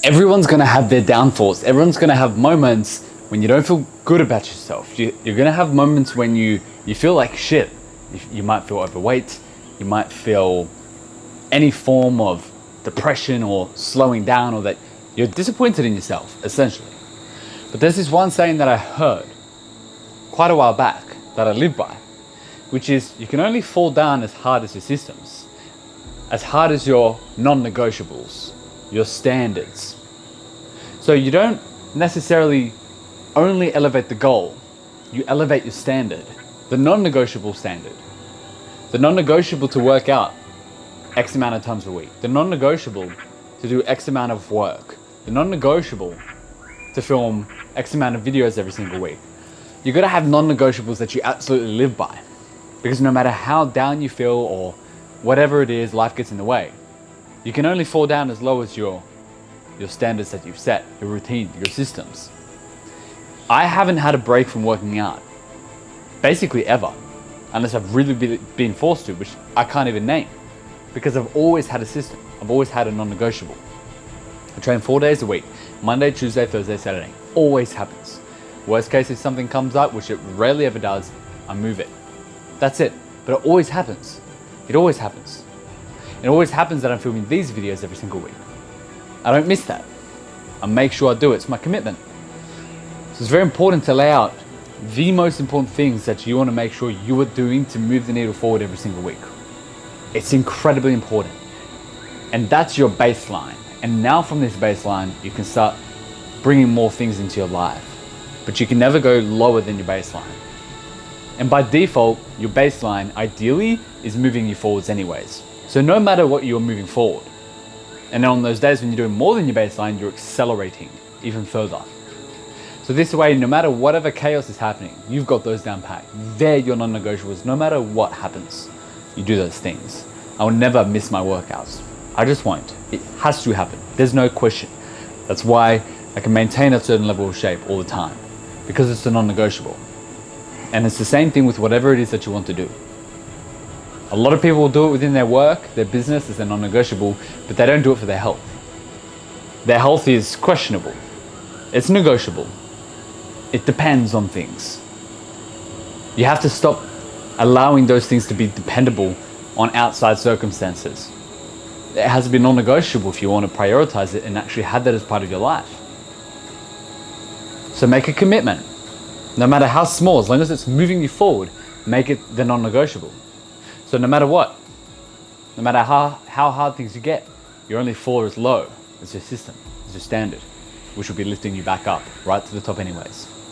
Everyone's gonna have their downfalls. Everyone's gonna have moments when you don't feel good about yourself. You're gonna have moments when you feel like shit. You might feel overweight. You might feel any form of depression or slowing down, or that you're disappointed in yourself, essentially. But there's this one saying that I heard quite a while back that I live by, which is you can only fall down as hard as your systems, as hard as your non-negotiables, your standards. So you don't necessarily only elevate the goal, you elevate your standard, the non-negotiable standard. The non-negotiable to work out X amount of times a week, the non-negotiable to do X amount of work, the non-negotiable to film X amount of videos every single week. You gotta have non-negotiables that you absolutely live by, because no matter how down you feel or whatever it is, life gets in the way. You can only fall down as low as your standards that you've set, your routine, your systems. I haven't had a break from working out, basically ever, unless I've really been forced to, which I can't even name, because I've always had a system. I've always had a non-negotiable. I train 4 days a week, Monday, Tuesday, Thursday, Saturday. Always happens. Worst case, if something comes up, which it rarely ever does, I move it. That's it. But it always happens. It always happens. It always happens that I'm filming these videos every single week. I don't miss that. I make sure I do it. It's my commitment. So it's very important to lay out the most important things that you want to make sure you are doing to move the needle forward every single week. It's incredibly important. And that's your baseline. And now from this baseline, you can start bringing more things into your life. But you can never go lower than your baseline. And by default, your baseline ideally is moving you forwards anyways. So no matter what you're moving forward, and then on those days when you're doing more than your baseline, you're accelerating even further. So this way, no matter whatever chaos is happening, you've got those down pat. They're your non-negotiables. No matter what happens, you do those things. I will never miss my workouts. I just won't. It has to happen. There's no question. That's why I can maintain a certain level of shape all the time, because it's a non-negotiable. And it's the same thing with whatever it is that you want to do. A lot of people will do it within their work, their business is a non-negotiable, but they don't do it for their health. Their health is questionable. It's negotiable. It depends on things. You have to stop allowing those things to be dependable on outside circumstances. It has to be non-negotiable if you want to prioritize it and actually have that as part of your life. So make a commitment. No matter how small, as long as it's moving you forward, make it the non-negotiable. So no matter what, no matter how hard things you get, your only floor is low. It's your system, it's your standard, which will be lifting you back up, right to the top anyways.